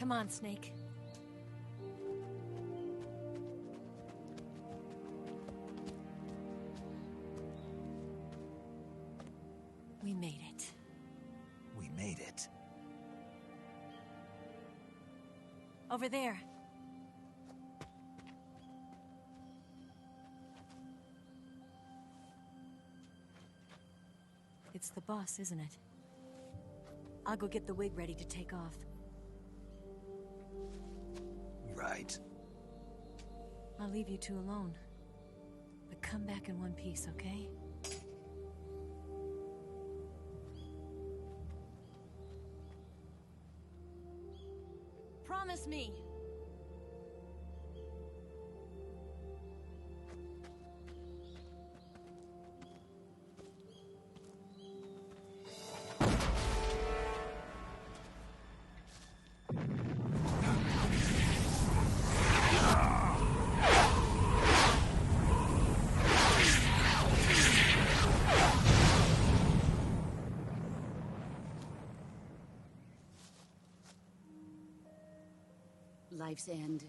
Come on, Snake. We made it. We made it. Over there. It's the bus, isn't it? I'll go get the wig ready to take off. Right. I'll leave you two alone. But come back in one piece, okay? Promise me! Life's end.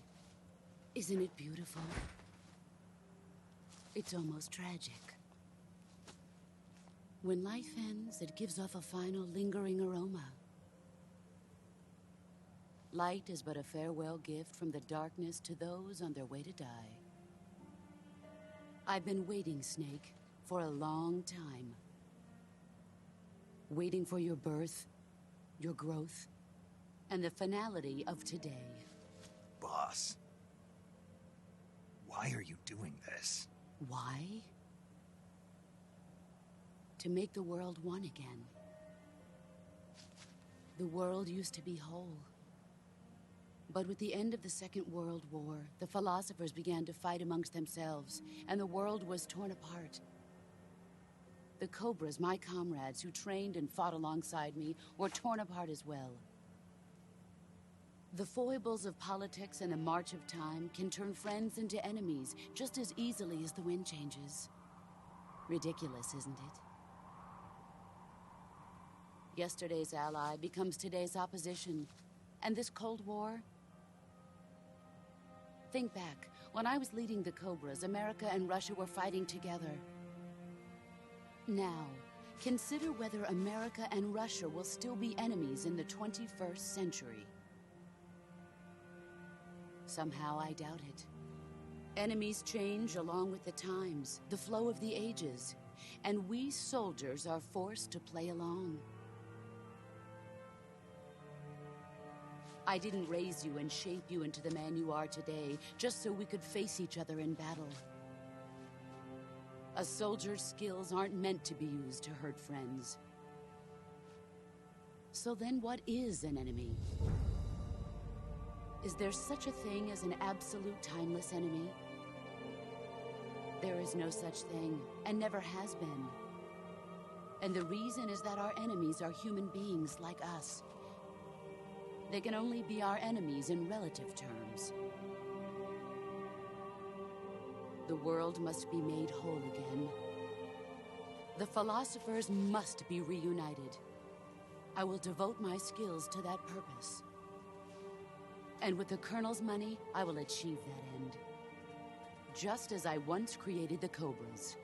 Isn't it beautiful? It's almost tragic. When life ends, it gives off a final lingering aroma. Light is but a farewell gift from the darkness to those on their way to die. I've been waiting, Snake, for a long time. Waiting for your birth, your growth, and the finality of today. Boss. Why are you doing this? Why? To make the world one again. The world used to be whole. But with the end of the Second World War, the philosophers began to fight amongst themselves, and the world was torn apart. The Cobras, my comrades who trained and fought alongside me, were torn apart as well. The foibles of politics and the march of time can turn friends into enemies just as easily as the wind changes. Ridiculous, isn't it? Yesterday's ally becomes today's opposition. And this Cold War? Think back. When I was leading the Cobras, America and Russia were fighting together. Now, consider whether America and Russia will still be enemies in the 21st century. Somehow I doubt it. Enemies change along with the times, the flow of the ages, and we soldiers are forced to play along. I didn't raise you and shape you into the man you are today just so we could face each other in battle. A soldier's skills aren't meant to be used to hurt friends. So then what is an enemy? Is there such a thing as an absolute timeless enemy? There is no such thing, and never has been. And the reason is that our enemies are human beings like us. They can only be our enemies in relative terms. The world must be made whole again. The philosophers must be reunited. I will devote my skills to that purpose. And with the Colonel's money, I will achieve that end. Just as I once created the Cobras.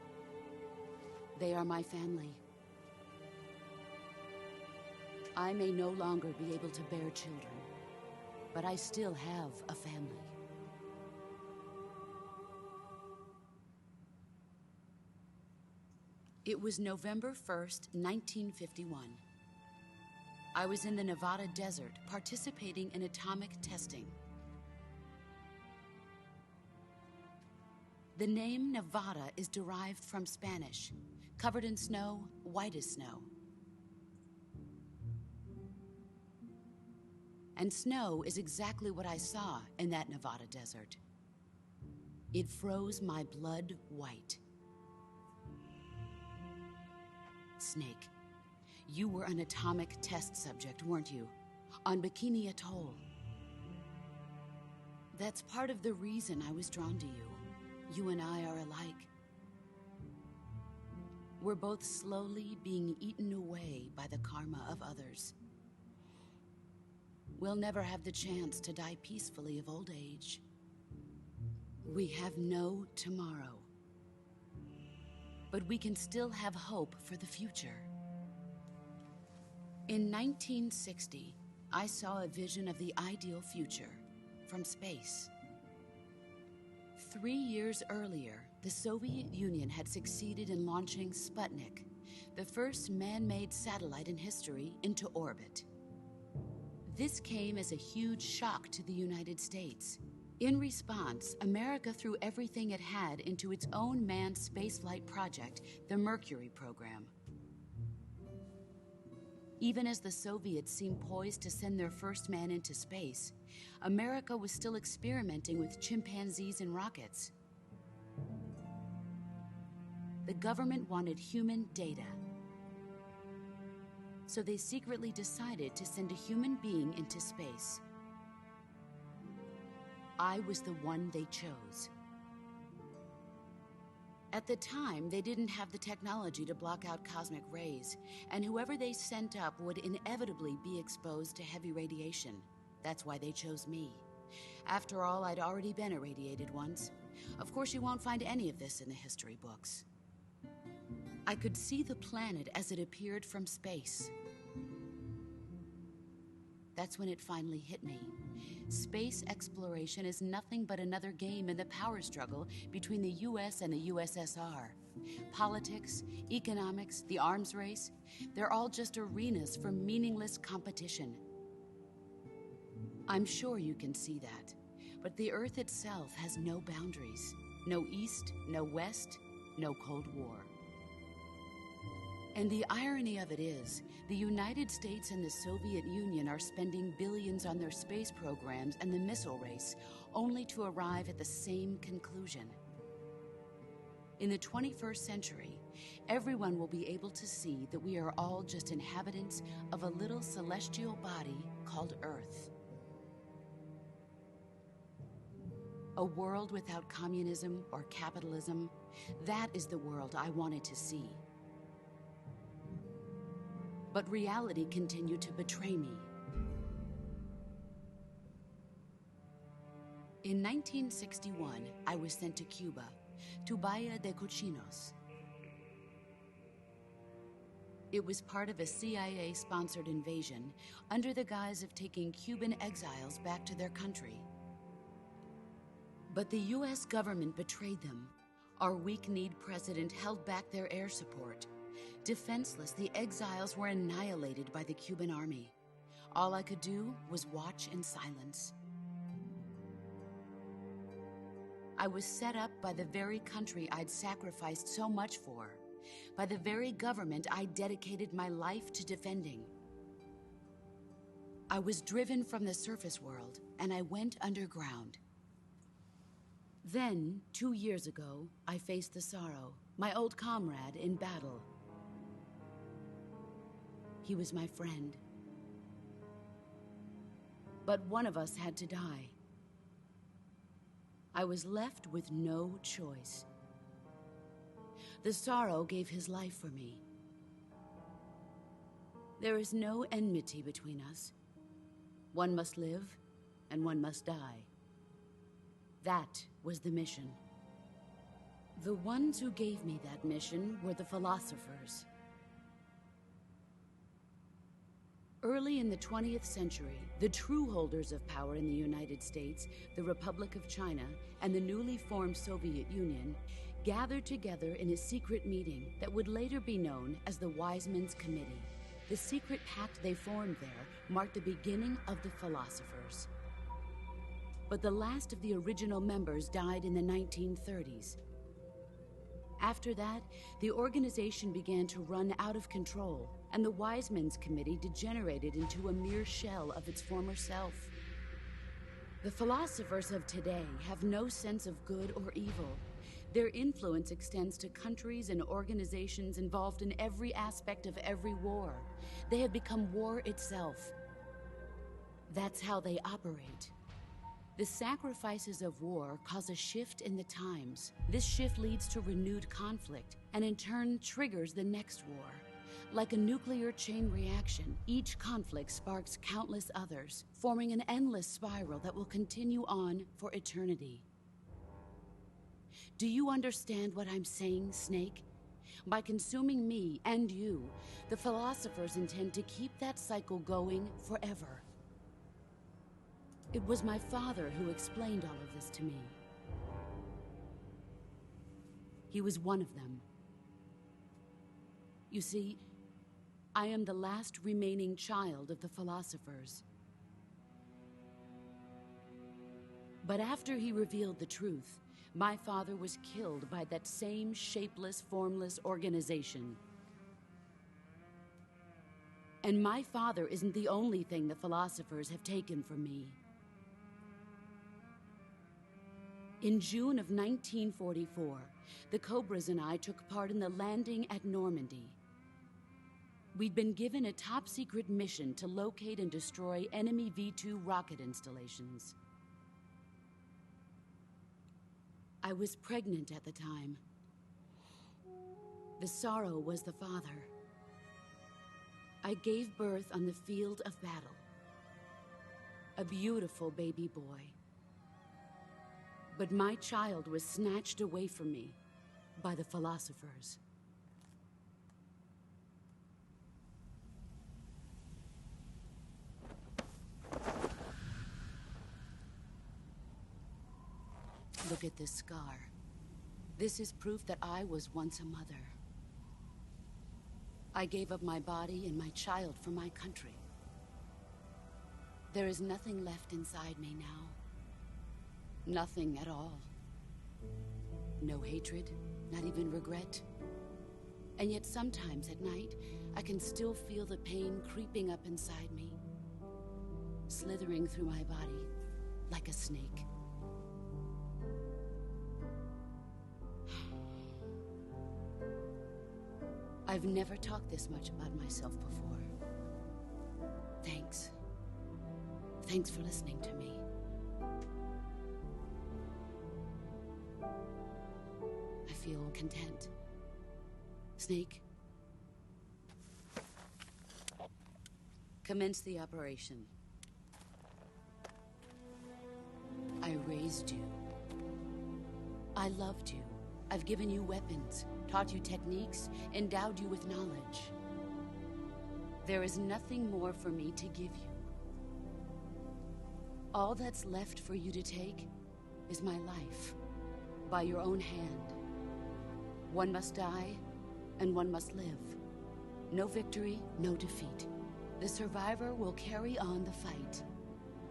They are my family. I may no longer be able to bear children, but I still have a family. It was November 1st, 1951. I was in the Nevada desert participating in atomic testing. The name Nevada is derived from Spanish, covered in snow, white as snow. And snow is exactly what I saw in that Nevada desert. It froze my blood white. Snake, you were an atomic test subject, weren't you? On Bikini Atoll. That's part of the reason I was drawn to you. You and I are alike. We're both slowly being eaten away by the karma of others. we'll never have the chance to die peacefully of old age. We have no tomorrow. But we can still have hope for the future. In 1960, I saw a vision of the ideal future from space. 3 years earlier, the Soviet Union had succeeded in launching Sputnik, the first man-made satellite in history, into orbit. This came as a huge shock to the United States. In response, America threw everything it had into its own manned spaceflight project, the Mercury program. Even as the Soviets seemed poised to send their first man into space, America was still experimenting with chimpanzees and rockets. The government wanted human data. So they secretly decided to send a human being into space. I was the one they chose. At the time, they didn't have the technology to block out cosmic rays, and whoever they sent up would inevitably be exposed to heavy radiation. That's why they chose me. After all, I'd already been irradiated once. Of course, you won't find any of this in the history books. I could see the planet as it appeared from space. That's when it finally hit me. Space exploration is nothing but another game in the power struggle between the US and the USSR. Politics, economics, the arms race, they're all just arenas for meaningless competition. I'm sure you can see that, but the Earth itself has no boundaries. No East, no West, no Cold War. And the irony of it is, the United States and the Soviet Union are spending billions on their space programs and the missile race, only to arrive at the same conclusion. In the 21st century, everyone will be able to see that we are all just inhabitants of a little celestial body called Earth. A world without communism or capitalism, that is the world I wanted to see. But reality continued to betray me. In 1961, I was sent to Cuba, to Bahia de Cochinos. It was part of a CIA-sponsored invasion under the guise of taking Cuban exiles back to their country. But the US government betrayed them. Our weak-kneed president held back their air support. Defenseless, the exiles were annihilated by the Cuban army. All I could do was watch in silence. I was set up by the very country I'd sacrificed so much for, by the very government I dedicated my life to defending. I was driven from the surface world, and I went underground. Then, 2 years ago, I faced the Sorrow, my old comrade in battle. He was my friend. But one of us had to die. I was left with no choice. The Sorrow gave his life for me. There is no enmity between us. One must live, and one must die. That was the mission. The ones who gave me that mission were the philosophers. Early in the 20th century, the true holders of power in the United States, the Republic of China, and the newly formed Soviet Union gathered together in a secret meeting that would later be known as the Wise Men's Committee. The secret pact they formed there marked the beginning of the philosophers. But the last of the original members died in the 1930s. After that, the organization began to run out of control, and the Wise Men's Committee degenerated into a mere shell of its former self. The philosophers of today have no sense of good or evil. Their influence extends to countries and organizations involved in every aspect of every war. They have become war itself. That's how they operate. The sacrifices of war cause a shift in the times. This shift leads to renewed conflict, and in turn triggers the next war. Like a nuclear chain reaction, each conflict sparks countless others, forming an endless spiral that will continue on for eternity. Do you understand what I'm saying, Snake? By consuming me and you, the philosophers intend to keep that cycle going forever. It was my father who explained all of this to me. He was one of them. You see, I am the last remaining child of the philosophers. But after he revealed the truth, my father was killed by that same shapeless, formless organization. And my father isn't the only thing the philosophers have taken from me. In June of 1944, the Cobras and I took part in the landing at Normandy. We'd been given a top-secret mission to locate and destroy enemy V-2 rocket installations. I was pregnant at the time. The sorrow was the father. I gave birth on the field of battle. A beautiful baby boy. But my child was snatched away from me by the philosophers. Look at this scar. This is proof that I was once a mother. I gave up my body and my child for my country. There is nothing left inside me now. Nothing at all. No hatred, not even regret. And yet sometimes at night, I can still feel the pain creeping up inside me, slithering through my body like a snake. I've never talked this much about myself before. Thanks. Thanks for listening to me. I feel content. Snake, commence the operation. I raised you. I loved you. I've given you weapons, taught you techniques, endowed you with knowledge. There is nothing more for me to give you. All that's left for you to take is my life, by your own hand. One must die, and one must live. No victory, no defeat. The survivor will carry on the fight.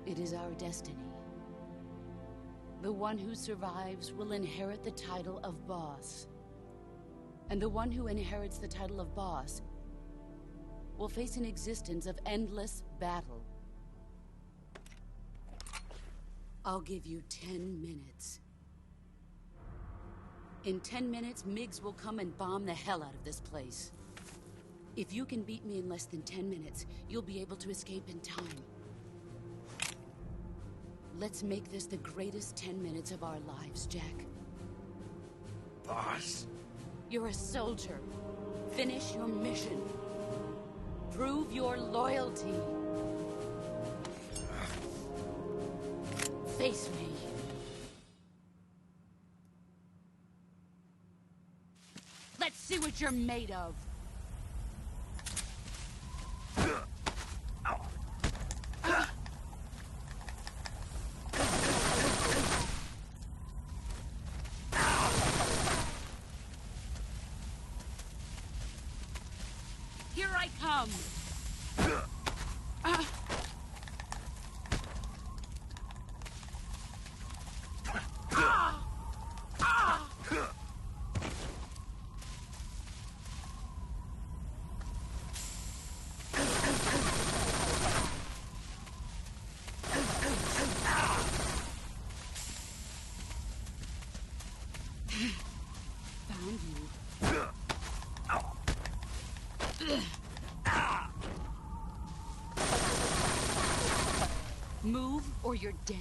It is our destiny. The one who survives will inherit the title of boss. And the one who inherits the title of boss will face an existence of endless battle. I'll give you 10 minutes. In 10 minutes, MiGs will come and bomb the hell out of this place. If you can beat me in less than 10 minutes, you'll be able to escape in time. Let's make this the greatest 10 minutes of our lives, Jack. Boss? You're a soldier. Finish your mission. Prove your loyalty. Face me. Let's see what you're made of. Here I come. Found you. Move or you're dead.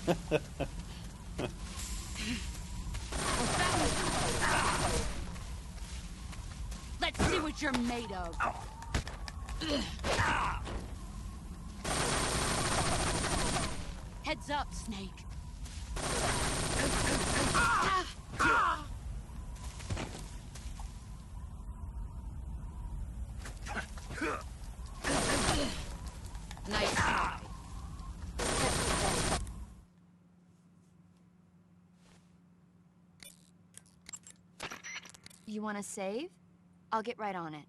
Let's see what you're made of. Heads up, Snake. Nice try. You want to save? I'll get right on it.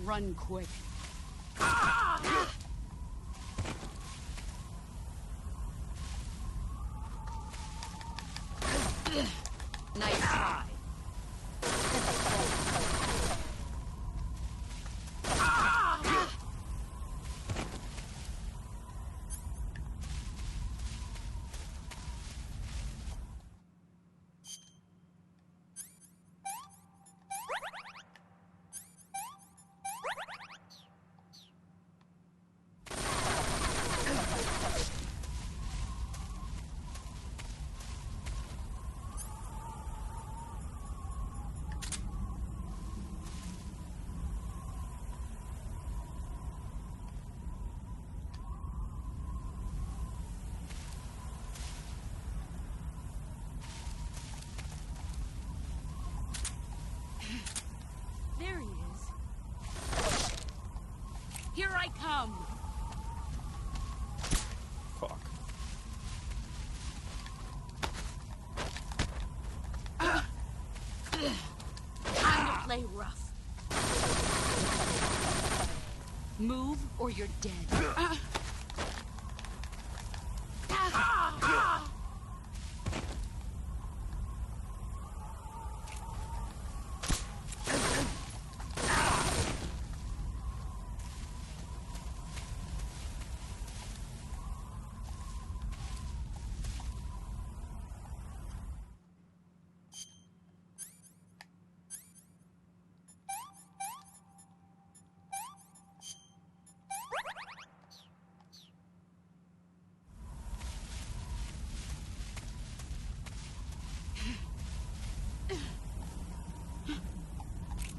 Run quick. Nice try. There he is. Here I come. Fuck. Time to play rough. Move or you're dead.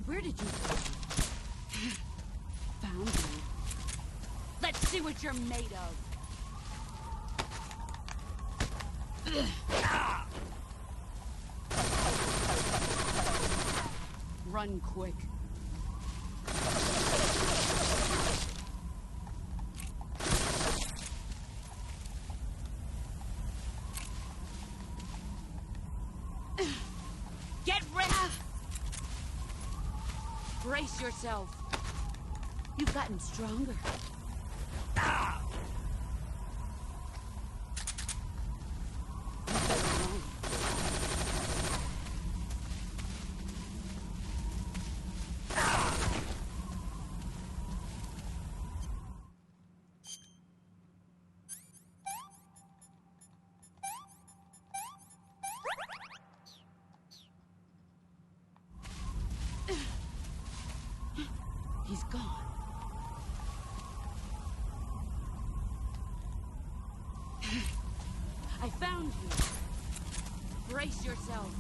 Where did you go? Found you. Let's see what you're made of. Run quick. Get ready! Brace yourself. You've gotten stronger. He's gone. I found you. Brace yourself.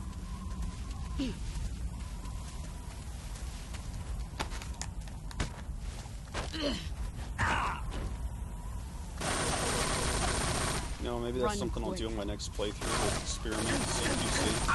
No, maybe that's something I'll do in my next playthrough with experiment, see what you see.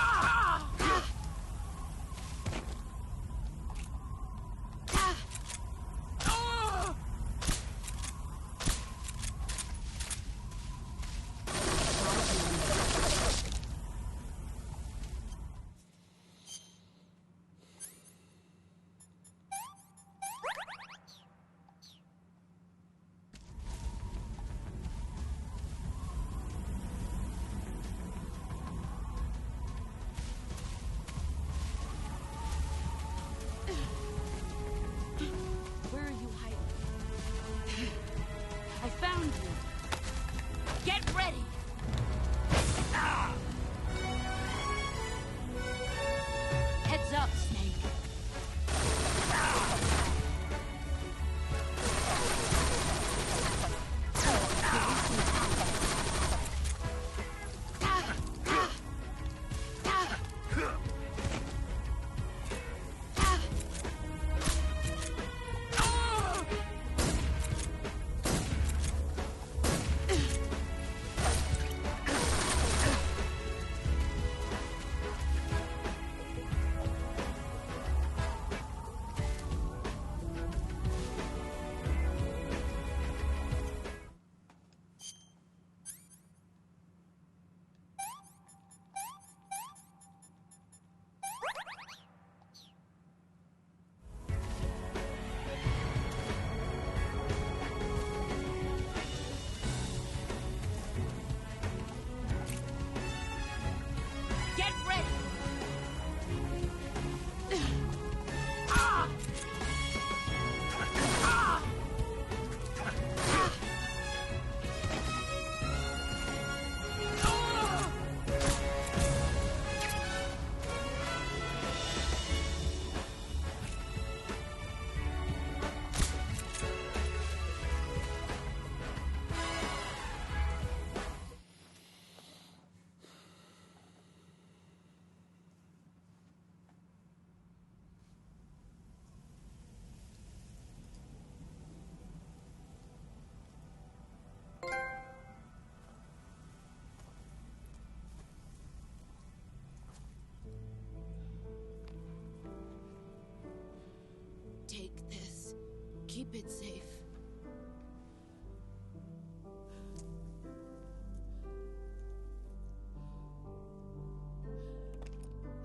keep it safe.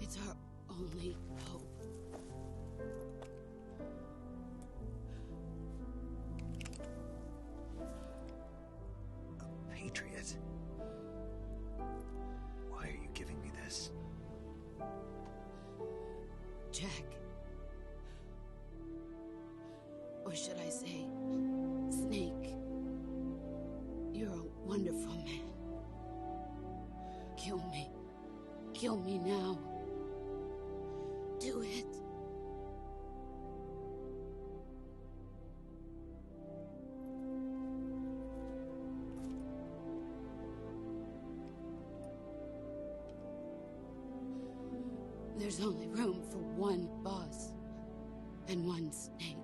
It's our only hope. A patriot? Why are you giving me this? Jack. Or should I say, Snake. You're a wonderful man. Kill me. Kill me now. Do it. There's only room for one boss and one Snake.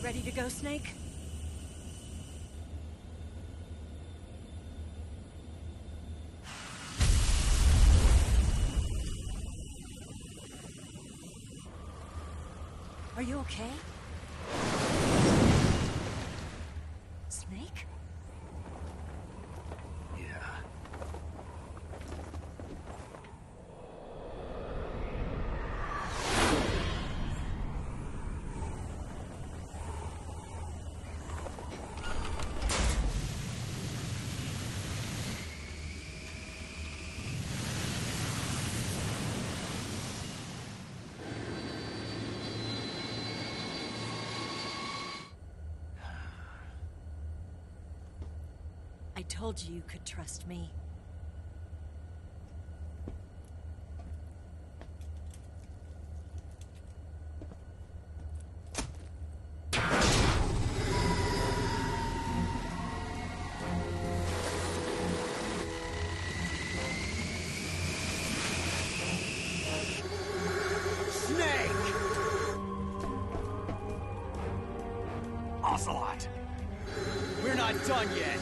Ready to go, Snake? Are you okay? Snake? Yeah. I told you you could trust me. Ocelot! We're not done yet!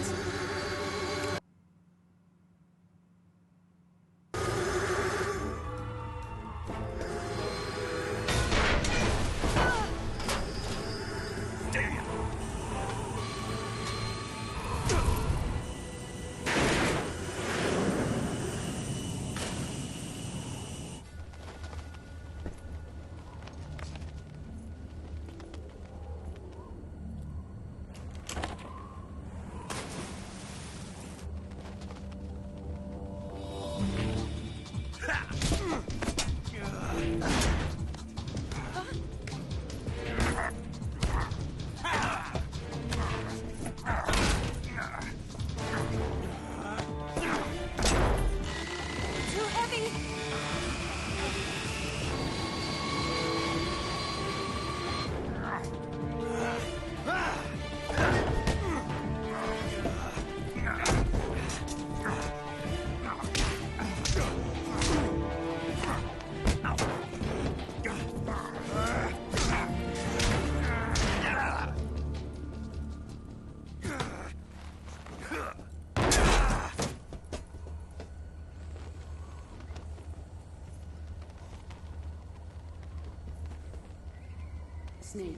Snake,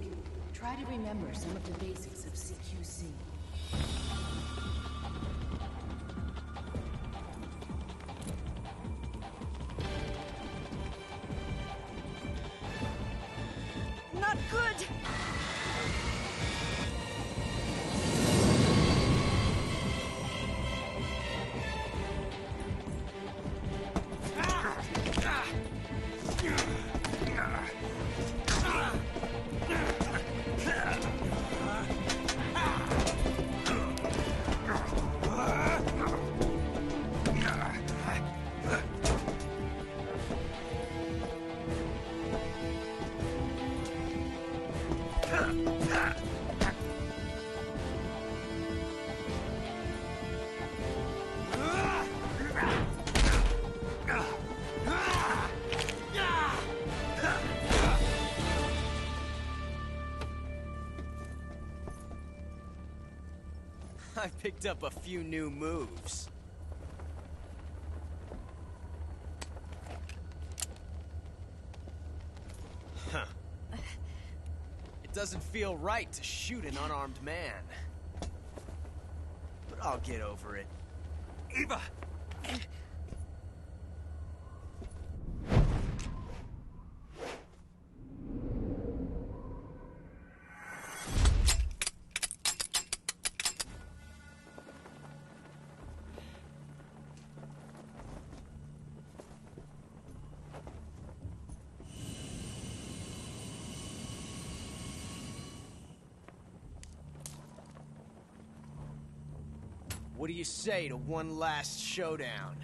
try to remember some of the basics of CQC. Not good! I picked up a few new moves. Huh. It doesn't feel right to shoot an unarmed man. But I'll get over it. Eva! What do you say to one last showdown?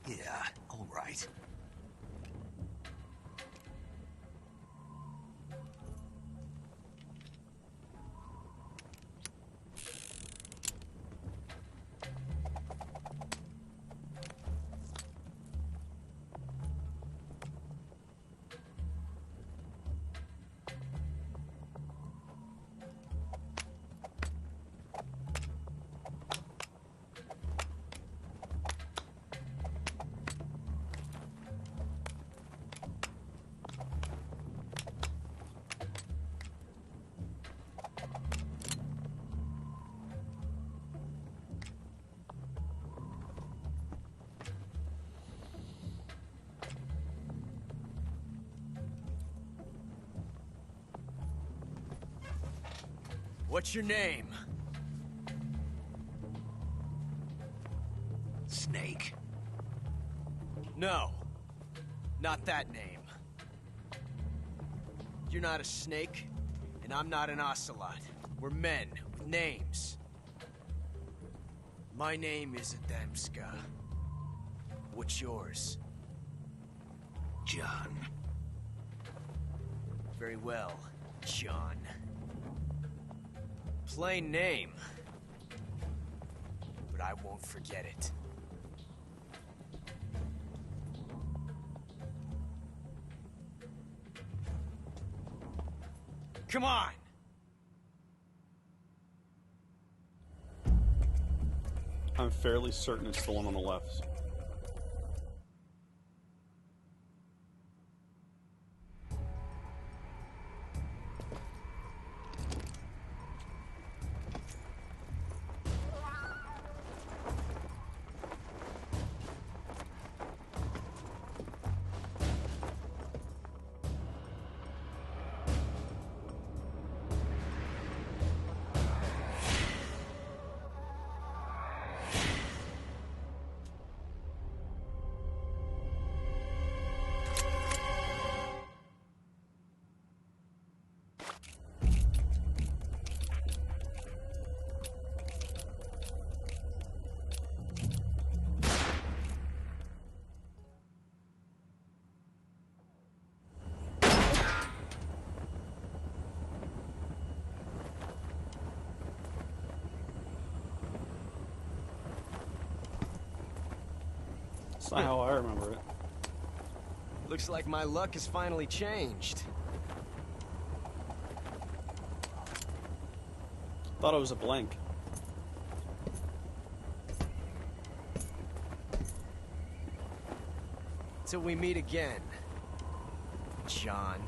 Yeah, all right. What's your name? Snake. No. Not that name. You're not a snake, and I'm not an ocelot. We're men with names. My name is Adamska. What's yours? John. Very well, John. Plain name. But I won't forget it. Come on! I'm fairly certain it's the one on the left. That's not how I remember it. Looks like my luck has finally changed. Thought it was a blank. Till we meet again. John.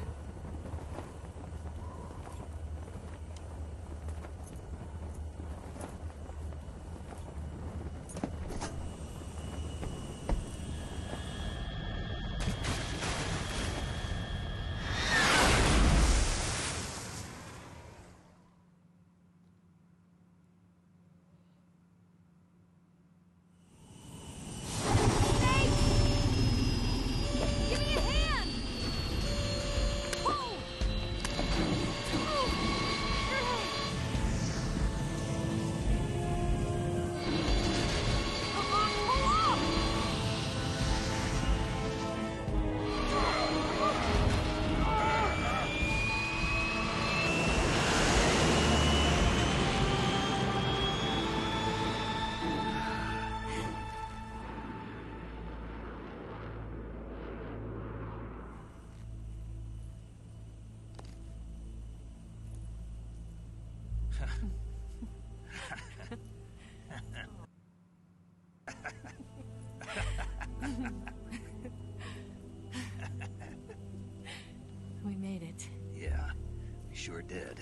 We made it. Yeah, we sure did.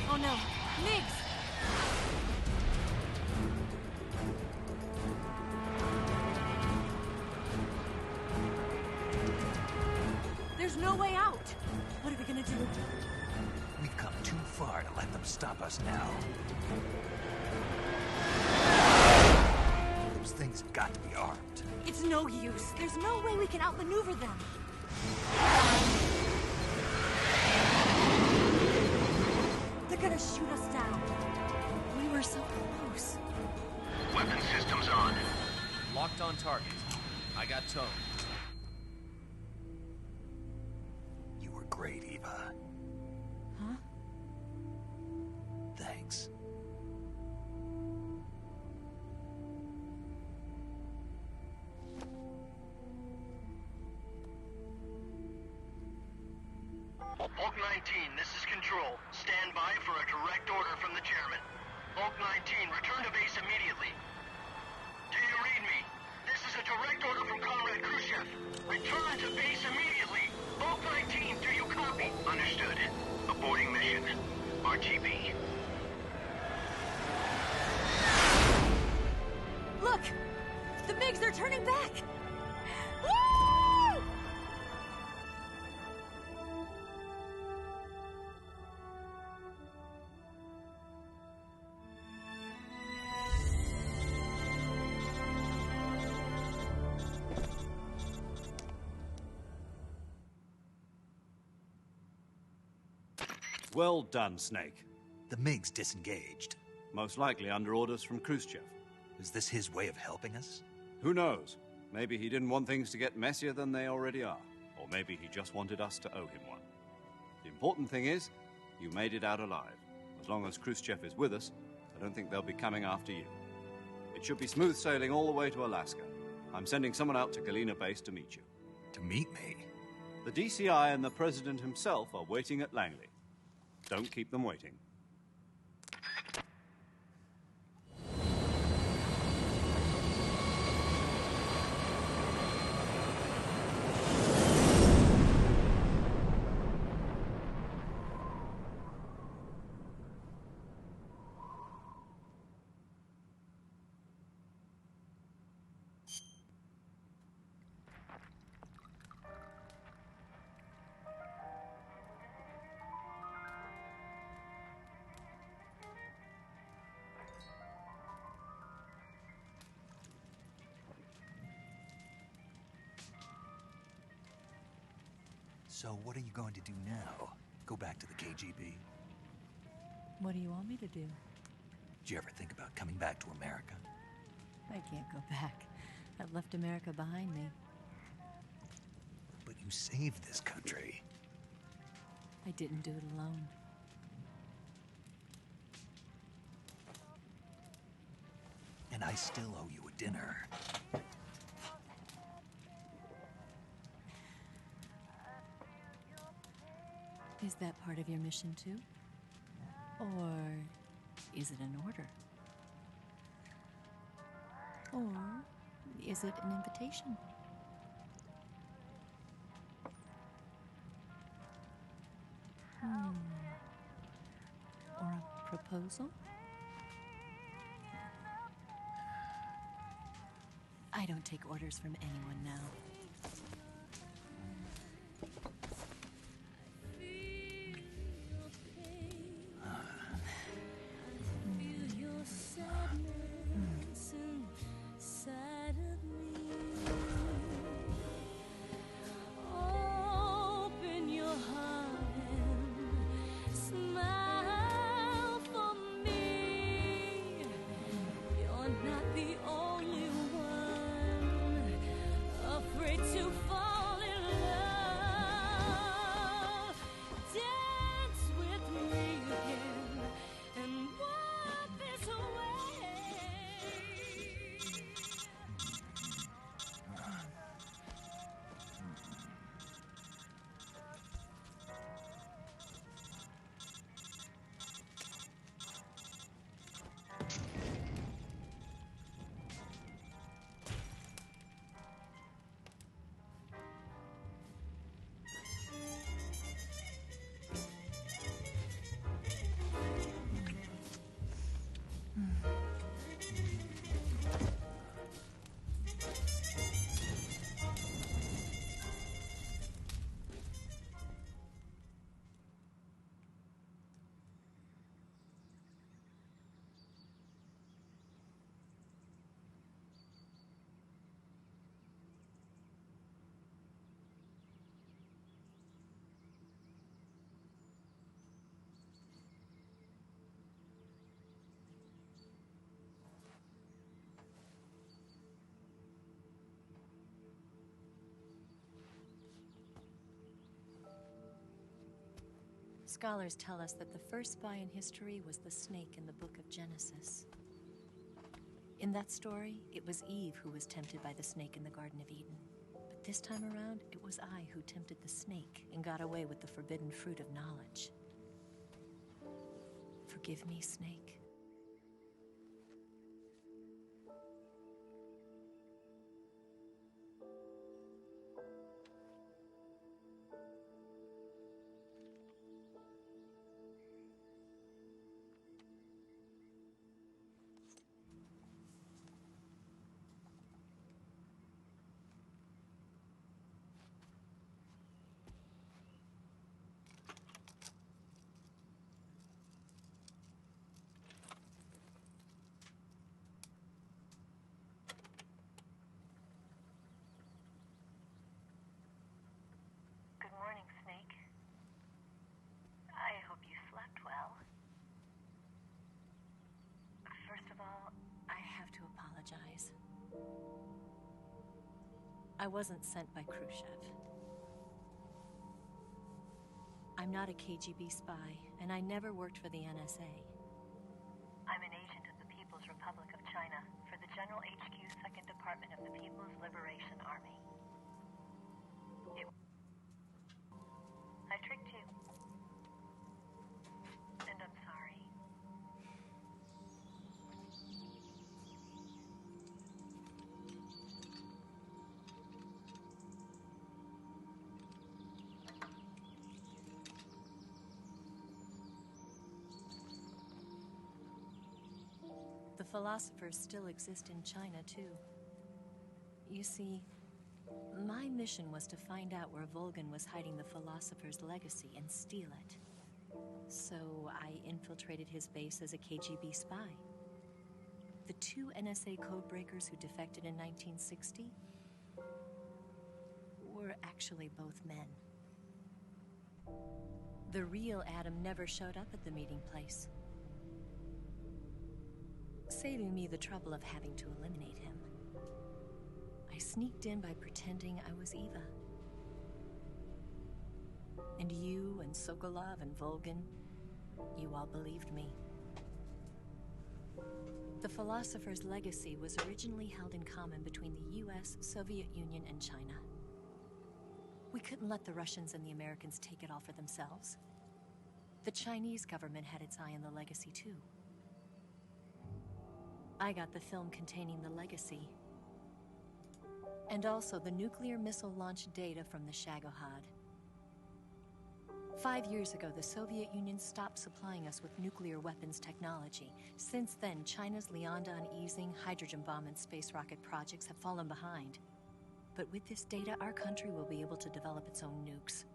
Oh no, Migs! There's no way out! What are we gonna do? We've come too far to let them stop us now. Those things have got to be armed. It's no use. There's no way we can outmaneuver them. They're gonna shoot us down. We were so close. Weapon systems on. Locked on target. I got tone. You were great, Eva. Huh? Thanks. Bulk 19, this is Control. Stand by for a direct order from the chairman. Bulk 19, return to base immediately. Do you read me? This is a direct order from Comrade Khrushchev. Return to base immediately. Bulk 19, do you copy? Understood. Aborting mission. RTB. Look! The MiGs are turning back! Woo! Well done, Snake. The MiGs disengaged. Most likely under orders from Khrushchev. Is this his way of helping us? Who knows? Maybe he didn't want things to get messier than they already are. Or maybe he just wanted us to owe him one. The important thing is, you made it out alive. As long as Khrushchev is with us, I don't think they'll be coming after you. It should be smooth sailing all the way to Alaska. I'm sending someone out to Galena Base to meet you. To meet me? The DCI and the President himself are waiting at Langley. Don't keep them waiting. So what are you going to do now? Go back to the KGB? What do you want me to do? Did you ever think about coming back to America? I can't go back. I've left America behind me. But you You saved this country. I didn't do it alone. And I still owe you a dinner. Is that part of your mission too? Or is it an order? Or is it an invitation? Or a proposal? I don't take orders from anyone now. Scholars tell us that the first spy in history was the snake in the book of Genesis. In that story, it was Eve who was tempted by the snake in the Garden of Eden. But this time around, it was I who tempted the snake and got away with the forbidden fruit of knowledge. Forgive me, snake. I wasn't sent by Khrushchev. I'm not a KGB spy, and I never worked for the NSA. I'm an agent of the People's Republic of China for the General HQ 2nd Department of the People's Liberation Army. I tricked you. And I'm sorry. The philosophers still exist in China, too. You see, my mission was to find out where Volgan was hiding the philosopher's legacy and steal it. So I infiltrated his base as a KGB spy. The 2 NSA codebreakers who defected in 1960 were actually both men. The real Adam never showed up at the meeting place, saving me the trouble of having to eliminate him. I sneaked in by pretending I was Eva. And you and Sokolov and Volgin, you all believed me. The philosopher's legacy was originally held in common between the US, Soviet Union, and China. We couldn't let the Russians and the Americans take it all for themselves. The Chinese government had its eye on the legacy, too. I got the film containing the legacy, and also the nuclear missile launch data from the Shagohod. 5 years ago, the Soviet Union stopped supplying us with nuclear weapons technology. Since then, China's Liaodong easing, hydrogen bomb, and space rocket projects have fallen behind. But with this data, our country will be able to develop its own nukes.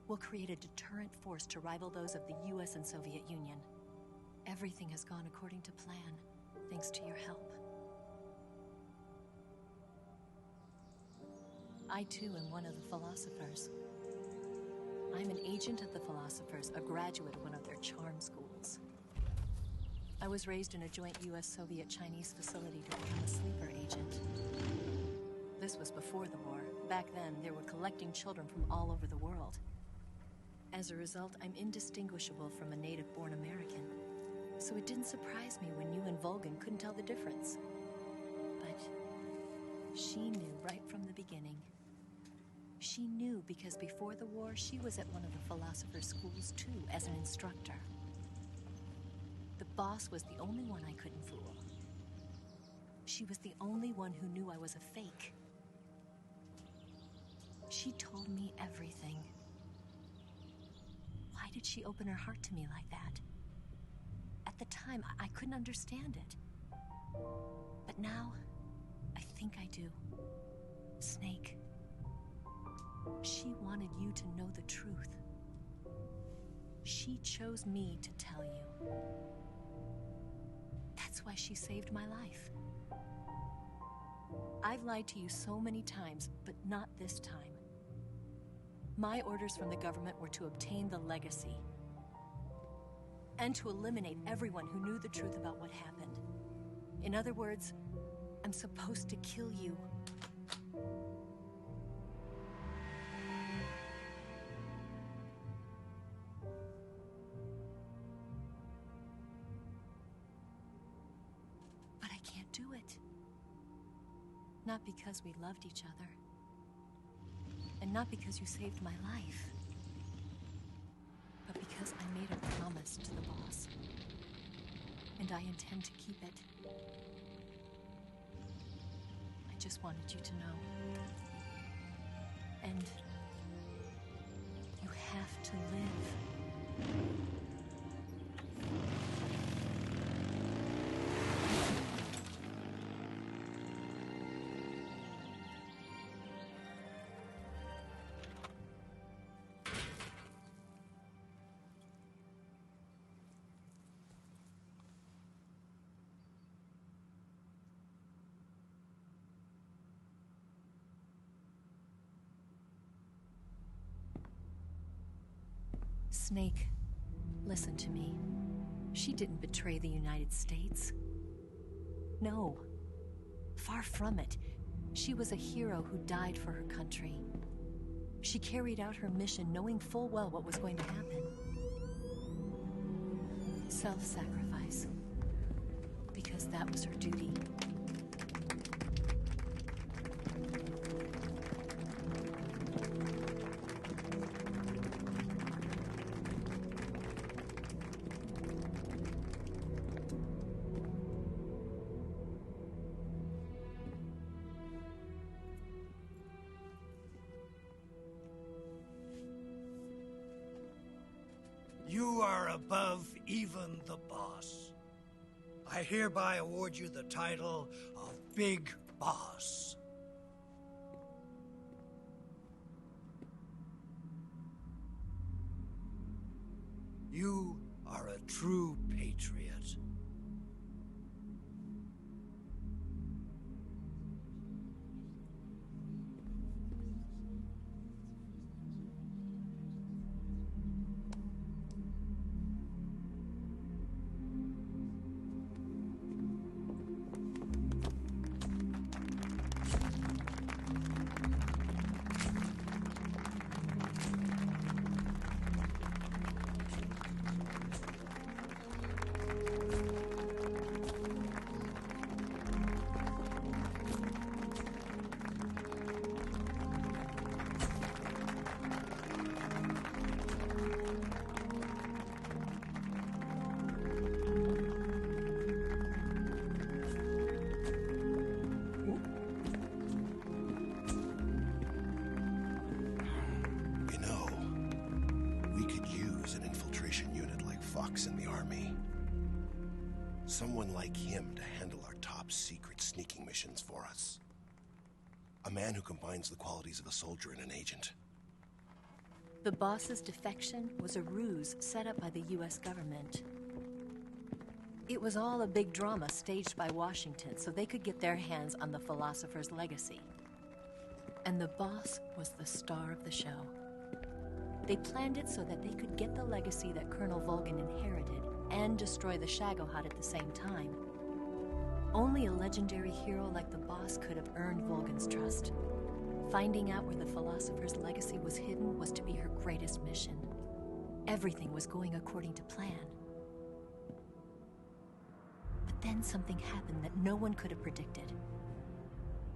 We'll create a deterrent force to rival those of the US and Soviet Union. Everything has gone according to plan, thanks to your help. I too am one of the philosophers. I'm an agent of the philosophers, a graduate of one of their charm schools. I was raised in a joint US-Soviet-Chinese facility to become a sleeper agent. This was before the war. Back then, they were collecting children from all over the world. As a result, I'm indistinguishable from a native-born American. So it didn't surprise me when you and Volgin couldn't tell the difference. But she knew right from the beginning. She knew because before the war, she was at one of the philosopher's schools too, as an instructor. The boss was the only one I couldn't fool. She was the only one who knew I was a fake. She told me everything. Why did she open her heart to me like that? At the time, I couldn't understand it. But now, I think I do. Snake. She wanted you to know the truth. She chose me to tell you. That's why she saved my life. I've lied to you so many times, but not this time. My orders from the government were to obtain the legacy and to eliminate everyone who knew the truth about what happened. In other words, I'm supposed to kill you. But I can't do it. Not because we loved each other. And not because you saved my life. But because I made a promise to the boss. And I intend to keep it. I just wanted you to know. And you have to live. Snake, listen to me. She didn't betray the United States. No. Far from it. She was a hero who died for her country. She carried out her mission knowing full well what was going to happen. Self-sacrifice. Because that was her duty. You are above even the boss. I hereby award you the title of Big Boss. You are a true patriot. Someone like him to handle our top secret sneaking missions for us. A man who combines the qualities of a soldier and an agent. The boss's defection was a ruse set up by the US government. It was all a big drama staged by Washington so they could get their hands on the philosopher's legacy. And the boss was the star of the show. They planned it so that they could get the legacy that Colonel Volgin inherited and destroy the Shagohod at the same time. Only a legendary hero like the boss could have earned Volgin's trust. Finding out where the philosopher's legacy was hidden was to be her greatest mission. Everything was going according to plan. But then something happened that no one could have predicted.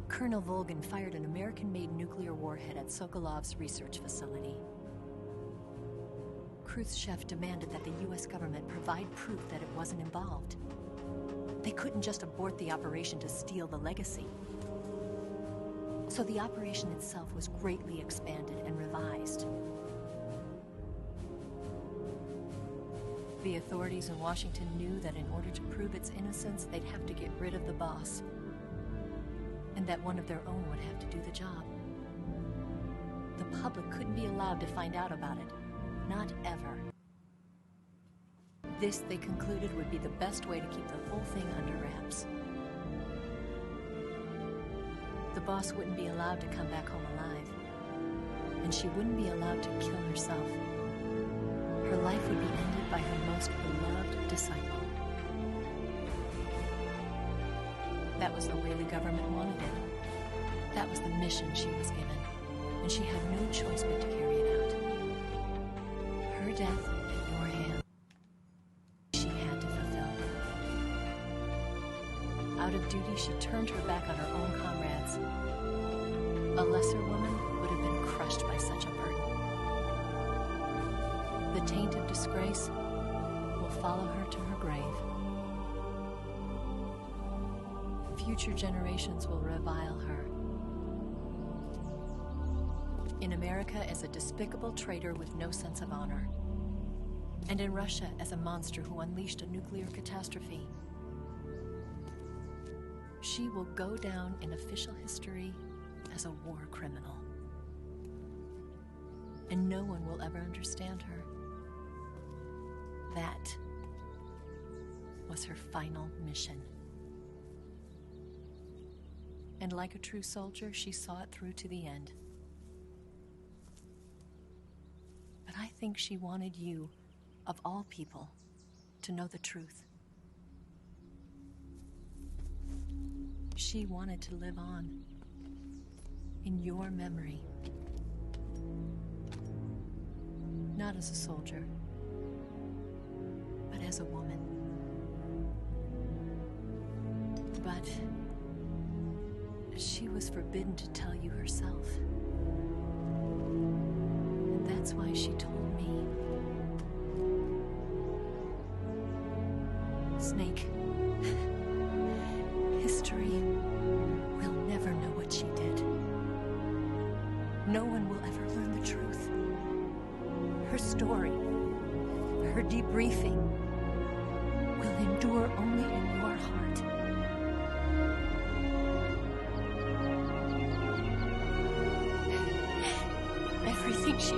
Colonel Volgin fired an American-made nuclear warhead at Sokolov's research facility. Khrushchev demanded that the US government provide proof that it wasn't involved. They couldn't just abort the operation to steal the legacy. So the operation itself was greatly expanded and revised. The authorities in Washington knew that in order to prove its innocence, they'd have to get rid of the boss, and that one of their own would have to do the job. The public couldn't be allowed to find out about it. Not ever. This, they concluded, would be the best way to keep the whole thing under wraps. The boss wouldn't be allowed to come back home alive, and she wouldn't be allowed to kill herself. Her life would be ended by her most beloved disciple. That was the way the government wanted it. That was the mission she was given, and she had no choice but to carry it out. Her death at your hand, she had to fulfill. Out of duty, she turned her back on her own comrades. A lesser woman would have been crushed by such a burden. The taint of disgrace will follow her to her grave. Future generations will revile her. In America as a despicable traitor with no sense of honor. And in Russia as a monster who unleashed a nuclear catastrophe. She will go down in official history as a war criminal. And no one will ever understand her. That was her final mission. And like a true soldier, she saw it through to the end. But I think she wanted you, of all people, to know the truth. She wanted to live on in your memory. Not as a soldier, but as a woman. But she was forbidden to tell you herself. And that's why she told me. Snake, history will never know what she did. No one will ever learn the truth. Her story, her debriefing, will endure only in your heart. Everything she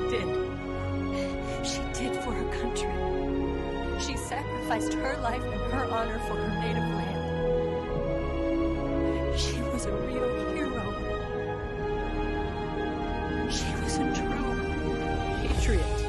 did for her country. She sacrificed her life and her honor for her native land. She was a real hero. She was a true patriot.